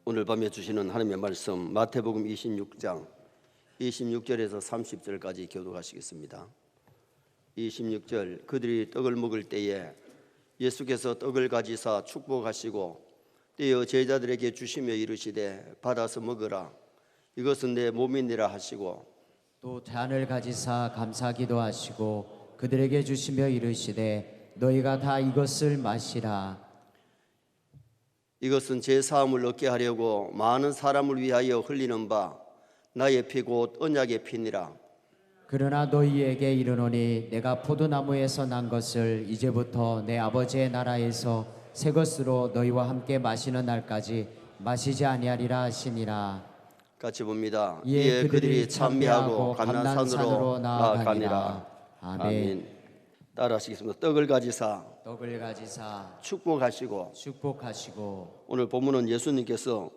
오늘 밤에 주시는 하나님의 말씀 마태복음 26장 26절에서 30절까지 교독하시겠습니다. 26절 그들이 떡을 먹을 때에 예수께서 떡을 가지사 축복하시고 떼어 제자들에게 주시며 이르시되 받아서 먹으라 이것은 내 몸이니라 하시고 또 잔을 가지사 감사기도 하시고 그들에게 주시며 이르시되 너희가 다 이것을 마시라. 이것은 제 사함을 얻게 하려고 많은 사람을 위하여 흘리는 바 나의 피 곧 언약의 피니라. 그러나 너희에게 이르노니 내가 포도나무에서 난 것을 이제부터 내 아버지의 나라에서 새 것으로 너희와 함께 마시는 날까지 마시지 아니하리라 하시니라. 같이 봅니다. 이에 그들이 찬미하고 감난산으로 나아가니라. 아멘. 따라하시겠습니다. 떡을 가지사 떡을 가지사 축복하시고 축복하시고. 오늘 본문은 예수님께서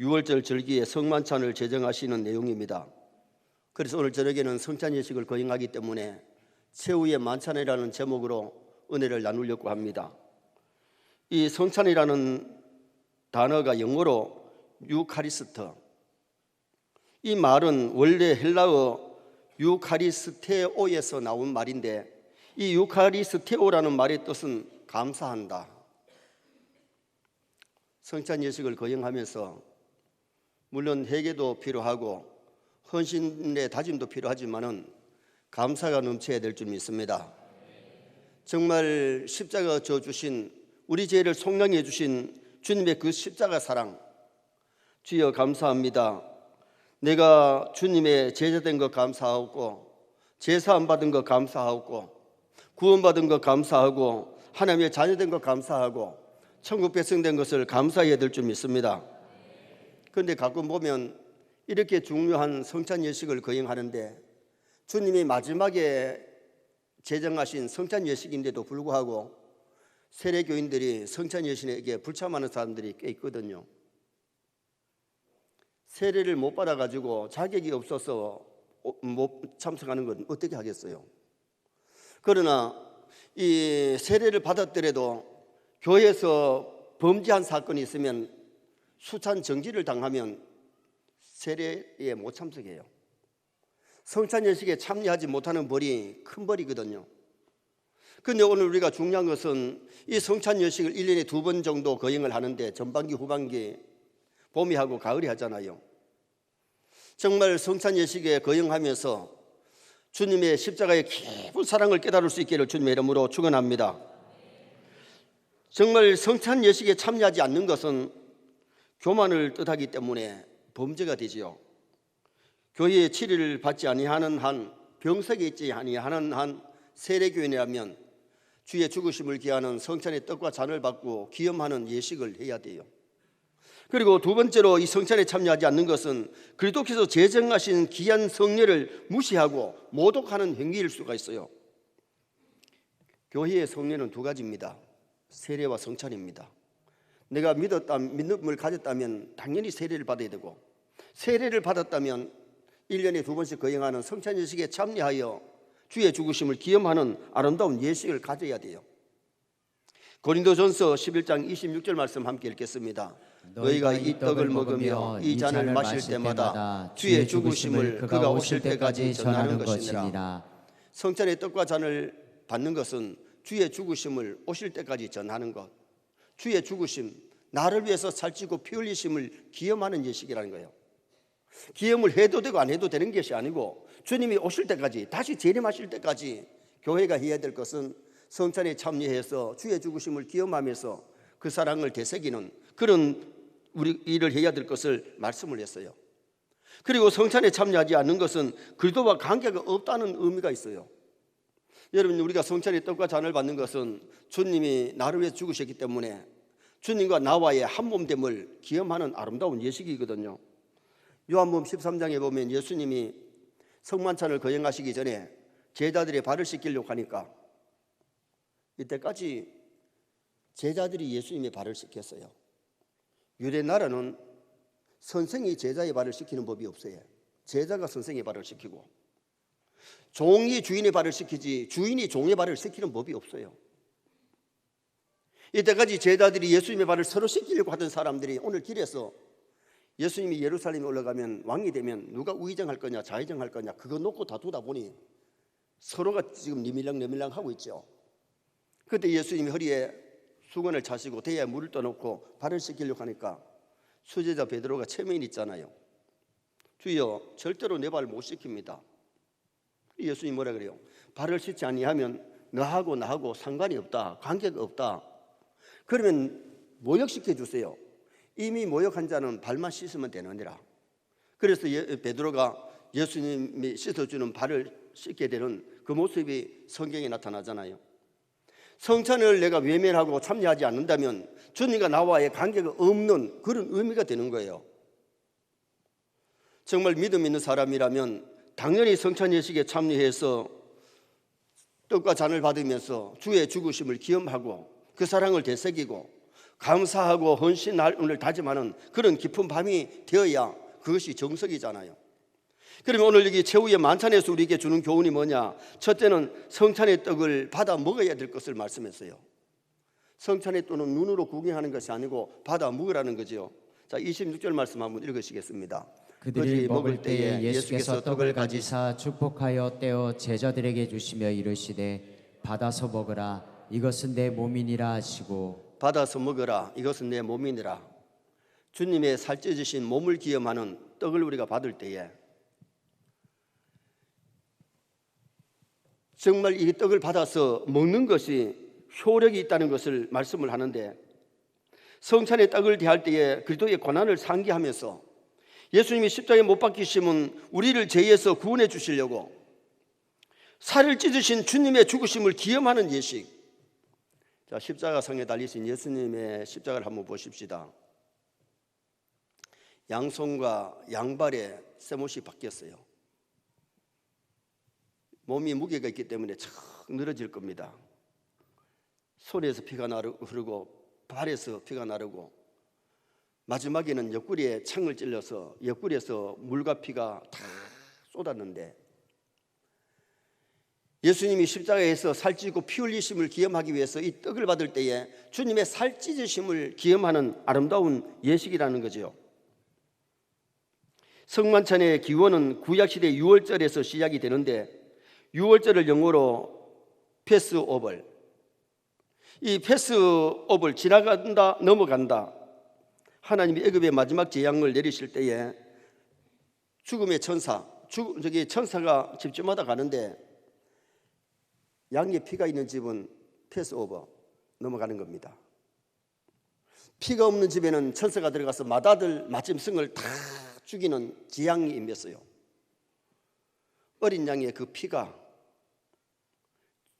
6월절 절기에 성만찬을 제정하시는 내용입니다. 그래서 오늘 저녁에는 성찬 예식을 거행하기 때문에 최후의 만찬이라는 제목으로 은혜를 나누려고 합니다. 이 성찬이라는 단어가 영어로 유카리스트, 이 말은 원래 헬라어 유카리스테오에서 나온 말인데 이 유카리스테오라는 말의 뜻은 감사한다. 성찬 예식을 거행하면서 물론 회개도 필요하고 헌신의 다짐도 필요하지만은 감사가 넘쳐야 될 줄 믿습니다. 정말 십자가 져 주신 우리 죄를 속량해 주신 주님의 그 십자가 사랑, 주여 감사합니다. 내가 주님의 제자된 것 감사하고 제사함 받은 것 감사하고 구원받은 것 감사하고 하나님의 자녀된 것 감사하고 천국 백성된 것을 감사해야 될 줄 믿습니다. 그런데 가끔 보면 이렇게 중요한 성찬 예식을 거행하는데 주님이 마지막에 제정하신 성찬 예식인데도 불구하고 세례교인들이 성찬 예식에 불참하는 사람들이 꽤 있거든요. 세례를 못 받아가지고 자격이 없어서 못 참석하는 건 어떻게 하겠어요? 그러나 이 세례를 받았더라도 교회에서 범죄한 사건이 있으면 수찬 정지를 당하면 세례에 못 참석해요. 성찬 예식에 참여하지 못하는 벌이 큰 벌이거든요. 그런데 오늘 우리가 중요한 것은 이 성찬 예식을 1년에 2번 정도 거행을 하는데 전반기 후반기 봄이 하고 가을이 하잖아요. 정말 성찬 예식에 거행하면서 주님의 십자가의 깊은 사랑을 깨달을 수 있기를 주님의 이름으로 축원합니다. 정말 성찬 예식에 참여하지 않는 것은 교만을 뜻하기 때문에 범죄가 되지요. 교회의 치리를 받지 아니하는 한, 병석에 있지 아니하는 한 세례교인이라면 주의 죽으심을 기하는 성찬의 떡과 잔을 받고 기념하는 예식을 해야 돼요. 그리고 두 번째로 이 성찬에 참여하지 않는 것은 그리스도께서 제정하신 귀한 성례를 무시하고 모독하는 행위일 수가 있어요. 교회의 성례는 두 가지입니다. 세례와 성찬입니다. 내가 믿음을 가졌다면 당연히 세례를 받아야 되고, 세례를 받았다면 1년에 2번씩 거행하는 성찬 예식에 참여하여 주의 죽으심을 기념하는 아름다운 예식을 가져야 돼요. 고린도전서 11장 26절 말씀 함께 읽겠습니다. 너희가 이 떡을 먹으며 이 잔을 마실 때마다 주의 죽으심을 그가 오실 때까지 전하는 것이니라. 성찬의 떡과 잔을 받는 것은 주의 죽으심을 오실 때까지 전하는 것, 주의 죽으심, 나를 위해서 살찌고 피 흘리심을 기념하는 예식이라는 거예요. 기념을 해도 되고 안 해도 되는 것이 아니고 주님이 오실 때까지, 다시 재림하실 때까지 교회가 해야 될 것은 성찬에 참여해서 주의 죽으심을 기념하면서 그 사랑을 되새기는 그런 우리 일을 해야 될 것을 말씀을 했어요. 그리고 성찬에 참여하지 않는 것은 그리스도와 관계가 없다는 의미가 있어요. 여러분, 우리가 성찬의 떡과 잔을 받는 것은 주님이 나를 위해 죽으셨기 때문에 주님과 나와의 한몸됨을 기념하는 아름다운 예식이거든요. 요한복음 13장에 보면 예수님이 성만찬을 거행하시기 전에 제자들의 발을 씻기려고 하니까 이때까지 제자들이 예수님의 발을 씻겼어요. 유대 나라는 선생이 제자의 발을 씻기는 법이 없어요. 제자가 선생의 발을 씻기고 종이 주인의 발을 씻기지 주인이 종의 발을 씻기는 법이 없어요. 이때까지 제자들이 예수님의 발을 서로 씻기려고 하던 사람들이 오늘 길에서 예수님이 예루살렘에 올라가면 왕이 되면 누가 우의정할 거냐 좌의정할 거냐 그거 놓고 다투다 보니 서로가 지금 니밀랑 하고 있죠. 그때 예수님이 허리에 수건을 차시고 대야에 물을 떠놓고 발을 씻기려고 하니까 수제자 베드로가 체면이 있잖아요. 주여, 절대로 내 발 못 씻깁니다. 예수님이 뭐라 그래요? 발을 씻지 아니하면 너하고 나하고 상관이 없다, 관계가 없다. 그러면 모욕시켜 주세요. 이미 모욕한 자는 발만 씻으면 되느니라. 그래서 베드로가 예수님이 씻어주는 발을 씻게 되는 그 모습이 성경에 나타나잖아요. 성찬을 내가 외면하고 참여하지 않는다면 주님과 나와의 관계가 없는 그런 의미가 되는 거예요. 정말 믿음 있는 사람이라면 당연히 성찬 예식에 참여해서 떡과 잔을 받으면서 주의 죽으심을 기념하고 그 사랑을 되새기고 감사하고 헌신을 다짐하는 그런 깊은 밤이 되어야 그것이 정석이잖아요. 그러면 오늘 여기 최후의 만찬에서 우리에게 주는 교훈이 뭐냐? 첫째는 성찬의 떡을 받아 먹어야 될 것을 말씀했어요. 성찬의 떡은 눈으로 구경하는 것이 아니고 받아 먹으라는 거죠. 자, 26절 말씀 한번 읽으시겠습니다. 그들이 먹을 때에 예수께서 떡을 가지사 축복하여 떼어 제자들에게 주시며 이르시되 받아서 먹으라 이것은 내 몸이니라 하시고 받아서 먹으라 이것은 내 몸이니라. 주님의 살찌으신 몸을 기념하는 떡을 우리가 받을 때에 정말 이 떡을 받아서 먹는 것이 효력이 있다는 것을 말씀을 하는데, 성찬의 떡을 대할 때에 그리스도의 고난을 상기하면서 예수님이 십자가에 못 박히심은 우리를 죄에서 구원해 주시려고 살을 찢으신 주님의 죽으심을 기념하는 예식. 자, 십자가상에 달리신 예수님의 십자가를 한번 보십시다. 양손과 양발에 쇠못이 박혔어요. 몸이 무게가 있기 때문에 척 늘어질 겁니다. 손에서 피가 흐르고 발에서 피가 나르고 마지막에는 옆구리에 창을 찔러서 옆구리에서 물과 피가 다 쏟았는데, 예수님이 십자가에서 살찌고 피 흘리심을 기념하기 위해서 이 떡을 받을 때에 주님의 살찌으심을 기념하는 아름다운 예식이라는 거죠. 성만찬의 기원은 구약시대 6월절에서 시작이 되는데, 6월절을 영어로 패스오버, 이 패스오버 지나간다 넘어간다. 하나님이 애굽의 마지막 재앙을 내리실 때에 죽음의 천사가 집집마다 가는데 양의 피가 있는 집은 패스오버 넘어가는 겁니다. 피가 없는 집에는 천사가 들어가서 맏아들 맏짐승을 다 죽이는 재앙이 임했어요. 어린 양의 그 피가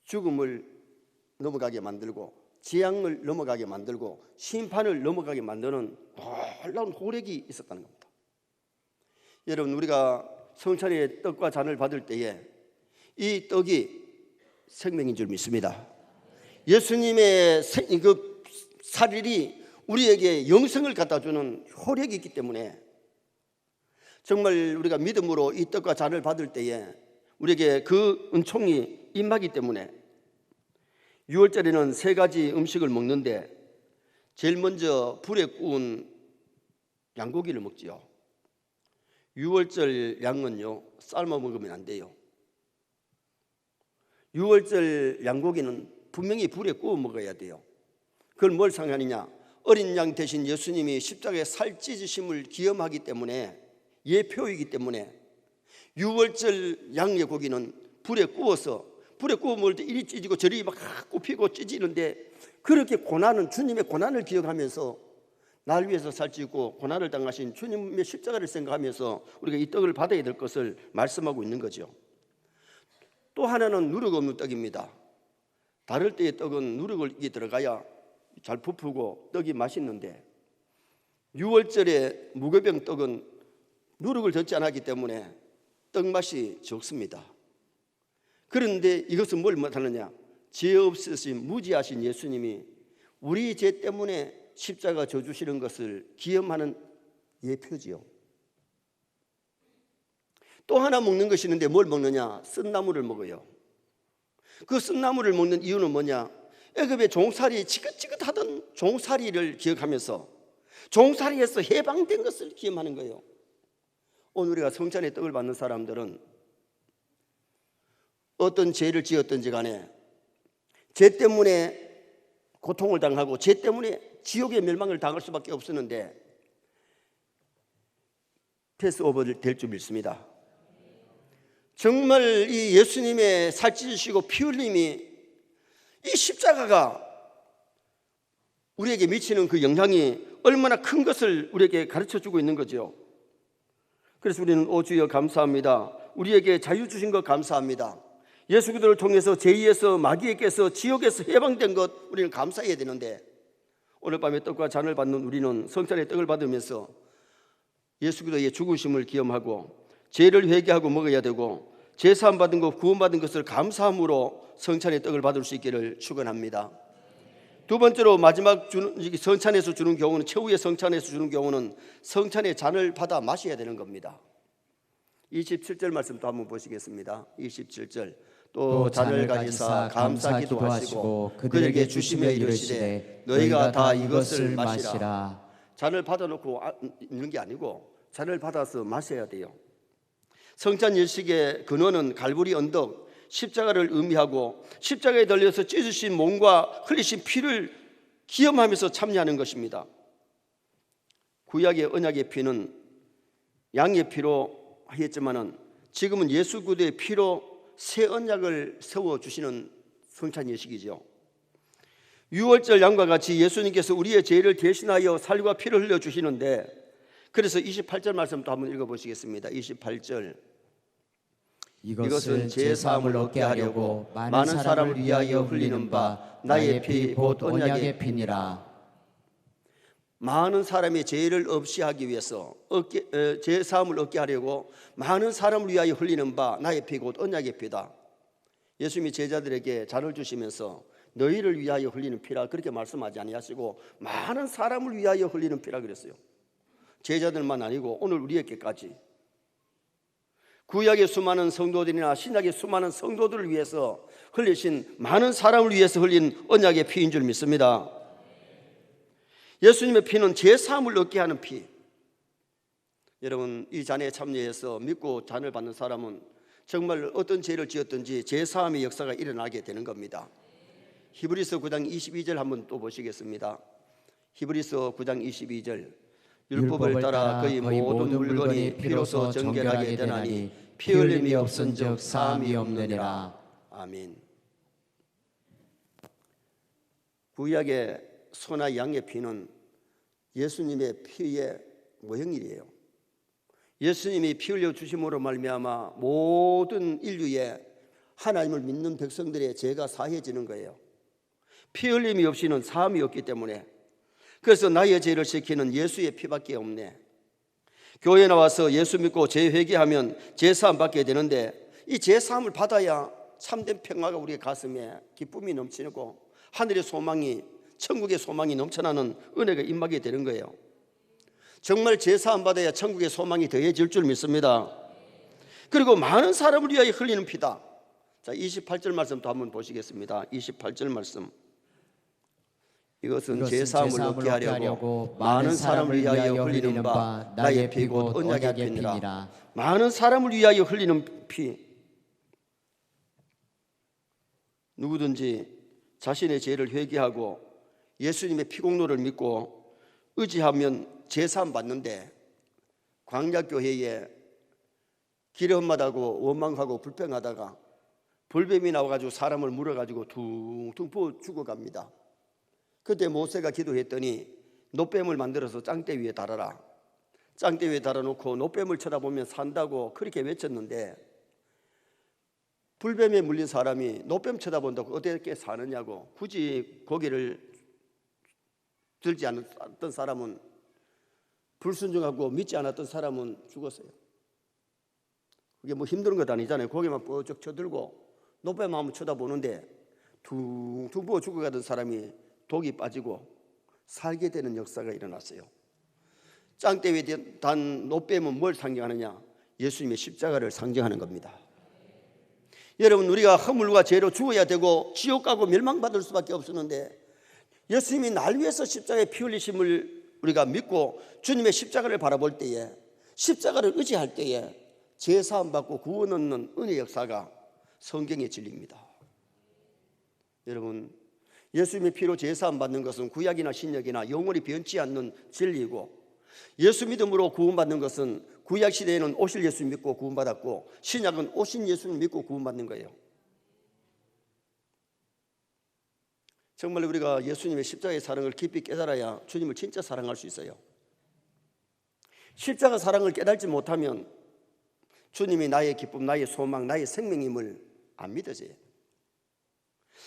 죽음을 넘어가게 만들고 재앙을 넘어가게 만들고 심판을 넘어가게 만드는 놀라운 호력이 있었다는 겁니다. 여러분, 우리가 성찬의 떡과 잔을 받을 때에 이 떡이 생명인 줄 믿습니다. 예수님의 그 살이 우리에게 영생을 갖다 주는 호력이 있기 때문에 정말 우리가 믿음으로 이 떡과 잔을 받을 때에 우리에게 그 은총이 임하기 때문에 6월절에는 3가지 음식을 먹는데 제일 먼저 불에 구운 양고기를 먹지요. 6월절 양은요 삶아 먹으면 안 돼요. 6월절 양고기는 분명히 불에 구워 먹어야 돼요. 그걸 뭘 상하느냐? 어린 양 대신 예수님이 십자가에 살찌으심을 기념하기 때문에, 예표이기 때문에 6월절 양의 고기는 불에 구워 먹을 때 이리 찢어지고 저리 막 굽히고 찢어지는데, 그렇게 고난은 주님의 고난을 기억하면서 날 위해서 살찌고 고난을 당하신 주님의 십자가를 생각하면서 우리가 이 떡을 받아야 될 것을 말씀하고 있는 거죠. 또 하나는 누룩 없는 떡입니다. 다를 때의 떡은 누룩이 들어가야 잘 부풀고 떡이 맛있는데 6월절의 무교병 떡은 누룩을 넣지 않았기 때문에 떡 맛이 적습니다. 그런데 이것은 뭘 못하느냐? 죄 없으신 무지하신 예수님이 우리 죄 때문에 십자가 져주시는 것을 기념하는 예표지요. 또 하나 먹는 것이 있는데 뭘 먹느냐? 쓴나물을 먹어요. 그 쓴나물을 먹는 이유는 뭐냐? 애굽의 종살이 지긋지긋하던 종살이를 기억하면서 종살이에서 해방된 것을 기억하는 거예요. 오늘 우리가 성찬의 떡을 받는 사람들은 어떤 죄를 지었든지 간에 죄 때문에 고통을 당하고 죄 때문에 지옥의 멸망을 당할 수밖에 없었는데 패스오버 될 줄 믿습니다. 정말 이 예수님의 살찌시고 피 흘림이, 이 십자가가 우리에게 미치는 그 영향이 얼마나 큰 것을 우리에게 가르쳐주고 있는 거죠. 그래서 우리는 오 주여 감사합니다. 우리에게 자유 주신 것 감사합니다. 예수 그리스도를 통해서 죄에서 마귀에게서 지옥에서 해방된 것 우리는 감사해야 되는데, 오늘 밤에 떡과 잔을 받는 우리는 성찬의 떡을 받으면서 예수 그리스도의 죽으심을 기념하고 죄를 회개하고 먹어야 되고 제사함 받은 것, 구원받은 것을 감사함으로 성찬의 떡을 받을 수 있기를 축원합니다. 두 번째로 마지막 성찬에서 주는 경우는, 최후의 성찬에서 주는 경우는 성찬의 잔을 받아 마셔야 되는 겁니다. 27절 말씀 또 한번 보시겠습니다. 27절. 또 잔을 가지사 감사 기도하시고 그들에게 주시며 이르시되 너희가 다 이것을 마시라. 잔을 받아놓고 있는 게 아니고 잔을 받아서 마셔야 돼요. 성찬 예식의 근원은 갈보리 언덕, 십자가를 의미하고 십자가에 달려서 찢으신 몸과 흘리신 피를 기념하면서 참여하는 것입니다. 구약의 언약의 피는 양의 피로 하였지만은 지금은 예수 그리스도의 피로 새 언약을 세워주시는 성찬 예식이죠. 유월절 양과 같이 예수님께서 우리의 죄를 대신하여 살과 피를 흘려주시는데, 그래서 28절 말씀도 한번 읽어보시겠습니다. 28절. 이것은 제사함을 얻게 하려고 많은 사람을 위하여 흘리는 바 나의 피 곧 언약의 피니라. 많은 사람의 죄를 없이 하기 위해서 제사함을 얻게 하려고 많은 사람을 위하여 흘리는 바 나의 피 곧 언약의 피다. 예수님이 제자들에게 잔을 주시면서 너희를 위하여 흘리는 피라 그렇게 말씀하지 아니하시고 많은 사람을 위하여 흘리는 피라 그랬어요. 제자들만 아니고 오늘 우리에게까지, 구약의 수많은 성도들이나 신약의 수많은 성도들을 위해서 흘리신, 많은 사람을 위해서 흘린 언약의 피인 줄 믿습니다. 예수님의 피는 제사함을 얻게 하는 피. 여러분, 이 잔에 참여해서 믿고 잔을 받는 사람은 정말 어떤 죄를 지었든지 제사함의 역사가 일어나게 되는 겁니다. 히브리서 9장 22절 한번 또 보시겠습니다. 히브리서 9장 22절. 율법을 따라 거의 모든 물건이 피로서 정결하게 되나니 피 흘림이 없은즉 사함이 없느니라. 아멘. 구약의 소나 양의 피는 예수님의 피의 모형이에요. 예수님이 피 흘려 주심으로 말미암아 모든 인류의 하나님을 믿는 백성들의 죄가 사해지는 거예요. 피 흘림이 없이는 사함이 없기 때문에, 그래서 나의 죄를 씻기는 예수의 피밖에 없네. 교회 나와서 예수 믿고 죄 회개하면 제사함 받게 되는데, 이 제사함을 받아야 참된 평화가 우리의 가슴에 기쁨이 넘치고 하늘의 소망이, 천국의 소망이 넘쳐나는 은혜가 임하게 되는 거예요. 정말 제사함 받아야 천국의 소망이 더해질 줄 믿습니다. 그리고 많은 사람을 위하여 흘리는 피다. 자, 28절 말씀도 한번 보시겠습니다. 28절 말씀. 이것은 제사함을 얻게 하려고 많은 사람을 위하여 흘리는 바 나의 피 곧 언약의 피니라. 많은 사람을 위하여 흘리는 피. 누구든지 자신의 죄를 회개하고 예수님의 피공로를 믿고 의지하면 제사함 받는데, 광야교회에 길이 험하다고 원망하고 불평하다가 불뱀이 나와가지고 사람을 물어가지고 퉁퉁 부어 죽어갑니다. 그때 모세가 기도했더니 노뱀을 만들어서 짱대 위에 달아라. 짱대 위에 달아놓고 노뱀을 쳐다보면 산다고 그렇게 외쳤는데, 불뱀에 물린 사람이 노뱀 쳐다본다고 어떻게 사느냐고, 굳이 고개를 들지 않았던 사람은, 불순종하고 믿지 않았던 사람은 죽었어요. 그게 뭐 힘든 것 아니잖아요. 고개만 뻗쩍 쳐들고 노뱀 한번 쳐다보는데 퉁퉁 부어 죽어가던 사람이 독이 빠지고 살게 되는 역사가 일어났어요. 짱대 위에 단 노뱀은 뭘 상징하느냐? 예수님의 십자가를 상징하는 겁니다. 여러분, 우리가 허물과 죄로 죽어야 되고 지옥 가고 멸망받을 수밖에 없었는데 예수님이 날 위해서 십자가에 피 흘리심을 우리가 믿고 주님의 십자가를 바라볼 때에, 십자가를 의지할 때에 죄 사함 받고 구원 얻는 은혜 역사가 성경의 진리입니다. 여러분, 예수님의 피로 죄 사함 받는 것은 구약이나 신약이나 영원히 변치 않는 진리이고, 예수 믿음으로 구원받는 것은 구약 시대에는 오실 예수 믿고 구원받았고 신약은 오신 예수를 믿고 구원받는 거예요. 정말 우리가 예수님의 십자가의 사랑을 깊이 깨달아야 주님을 진짜 사랑할 수 있어요. 십자가 사랑을 깨달지 못하면 주님이 나의 기쁨, 나의 소망, 나의 생명임을 안 믿어져요.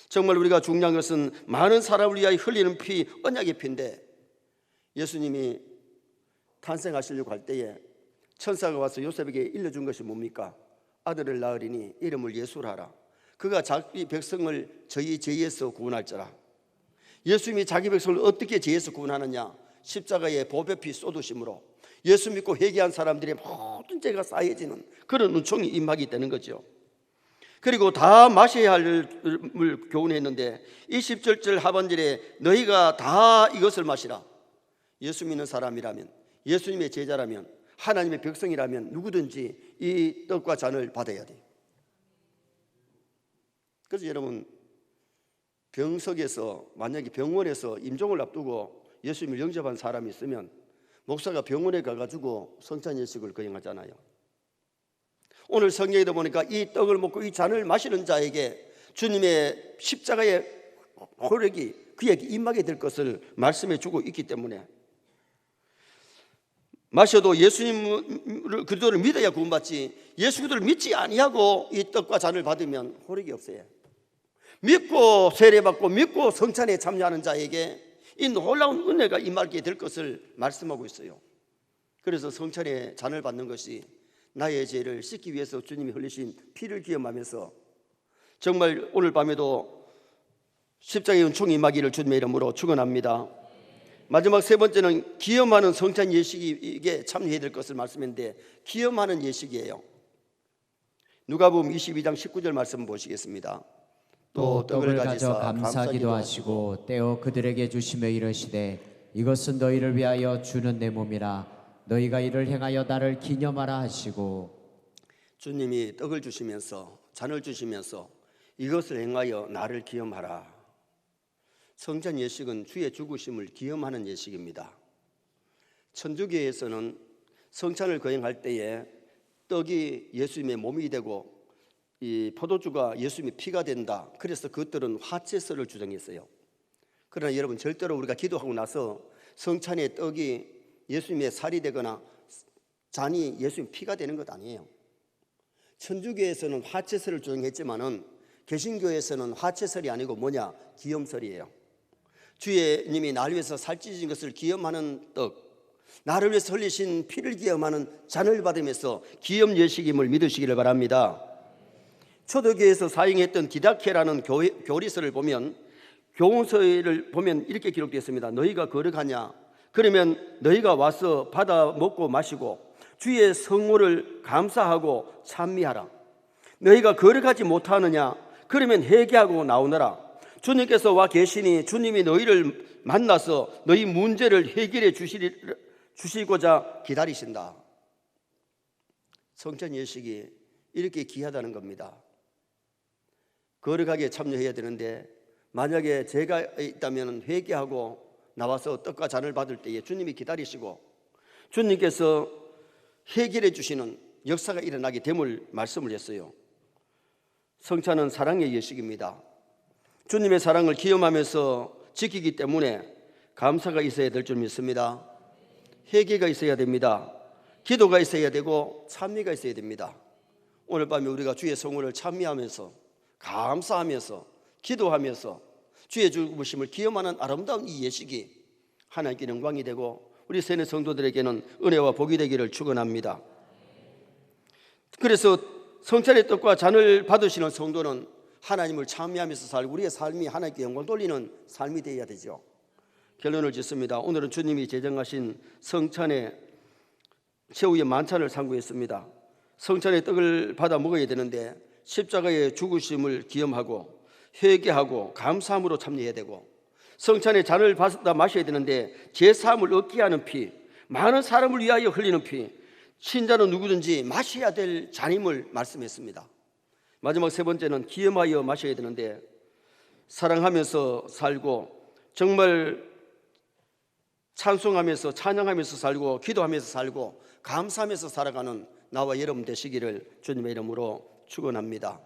정말 우리가 중요한 것은 많은 사람을 위하여 흘리는 피, 언약의 피인데, 예수님이 탄생하시려고 할 때에 천사가 와서 요셉에게 일러준 것이 뭡니까? 아들을 낳으리니 이름을 예수라 하라. 그가 자기 백성을 저희 죄에서 구원할지라. 예수님이 자기 백성을 어떻게 죄에서 구원하느냐? 십자가에 보배피 쏟으심으로 예수 믿고 회개한 사람들의 모든 죄가 쌓여지는 그런 은총이 임하게 되는 거죠. 그리고 다 마셔야 할 물 교훈했는데 20절 하반절에 너희가 다 이것을 마시라. 예수 믿는 사람이라면, 예수님의 제자라면, 하나님의 백성이라면 누구든지 이 떡과 잔을 받아야 돼요. 그래서 여러분, 병석에서, 만약에 병원에서 임종을 앞두고 예수님을 영접한 사람이 있으면 목사가 병원에 가가지고 성찬 예식을 거행하잖아요. 오늘 성경에도 보니까 이 떡을 먹고 이 잔을 마시는 자에게 주님의 십자가의 호력이 그에게 임하게 될 것을 말씀해 주고 있기 때문에, 마셔도 예수님 그리스도를 믿어야 구원받지, 예수 그리스도를 믿지 아니하고 이 떡과 잔을 받으면 호력이 없어요. 믿고 세례받고 믿고 성찬에 참여하는 자에게 이 놀라운 은혜가 임하게 될 것을 말씀하고 있어요. 그래서 성찬에 잔을 받는 것이 나의 죄를 씻기 위해서 주님이 흘리신 피를 기념하면서, 정말 오늘 밤에도 십자가의 은총이 임하기를 주님의 이름으로 축원합니다. 마지막 세 번째는 기념하는 성찬 예식에 참여해야 될 것을 말씀했는데, 기념하는 예식이에요. 누가복음 22장 19절 말씀 보시겠습니다. 또 떡을 가져 감사기도 하시고 떼어 그들에게 주시며 이르시되 이것은 너희를 위하여 주는 내 몸이라. 너희가 이를 행하여 나를 기념하라 하시고, 주님이 떡을 주시면서, 잔을 주시면서 이것을 행하여 나를 기념하라. 성찬 예식은 주의 죽으심을 기념하는 예식입니다. 천주교에서는 성찬을 거행할 때에 떡이 예수님의 몸이 되고 이 포도주가 예수님의 피가 된다. 그래서 그것들은 화채설을 주장했어요. 그러나 여러분, 절대로 우리가 기도하고 나서 성찬의 떡이 예수님의 살이 되거나 잔이 예수님의 피가 되는 것 아니에요. 천주교에서는 화채설을 주장했지만은 개신교에서는 화채설이 아니고 뭐냐? 기념설이에요. 주님이 나를 위해서 살찌신 것을 기념하는 떡, 나를 위해서 흘리신 피를 기념하는 잔을 받으면서 기념 예식임을 믿으시기를 바랍니다. 초대교회에서 사용했던 디다케라는 교리서를 보면, 교훈서를 보면 이렇게 기록되어 있습니다. 너희가 거룩하냐? 그러면 너희가 와서 받아 먹고 마시고 주의 성호를 감사하고 찬미하라. 너희가 거룩하지 못하느냐? 그러면 회개하고 나오너라. 주님께서 와 계시니 주님이 너희를 만나서 너희 문제를 해결해 주시고자 기다리신다. 성찬 예식이 이렇게 귀하다는 겁니다. 거룩하게 참여해야 되는데, 만약에 죄가 있다면 회개하고 나와서 떡과 잔을 받을 때에 주님이 기다리시고 주님께서 해결해 주시는 역사가 일어나게 됨을 말씀을 했어요. 성찬은 사랑의 예식입니다. 주님의 사랑을 기념하면서 지키기 때문에 감사가 있어야 될 줄 믿습니다. 회개가 있어야 됩니다. 기도가 있어야 되고 찬미가 있어야 됩니다. 오늘 밤에 우리가 주의 성호를 찬미하면서, 감사하면서, 기도하면서 주의 죽으심을 기념하는 아름다운 이 예식이 하나님께 영광이 되고 우리 세네 성도들에게는 은혜와 복이 되기를 축원합니다. 그래서 성찬의 떡과 잔을 받으시는 성도는 하나님을 찬미하면서 살고 우리의 삶이 하나님께 영광 돌리는 삶이 되어야 되죠. 결론을 짓습니다. 오늘은 주님이 제정하신 성찬의 최후의 만찬을 상고했습니다. 성찬의 떡을 받아 먹어야 되는데 십자가의 죽으심을 기념하고 회개하고 감사함으로 참여해야 되고, 성찬의 잔을 받아 마셔야 되는데 제사함을 얻게 하는 피, 많은 사람을 위하여 흘리는 피, 신자는 누구든지 마셔야 될 잔임을 말씀했습니다. 마지막 세 번째는 기념하여 마셔야 되는데, 사랑하면서 살고 정말 찬송하면서 찬양하면서 살고 기도하면서 살고 감사하면서 살아가는 나와 여러분 되시기를 주님의 이름으로 축원합니다.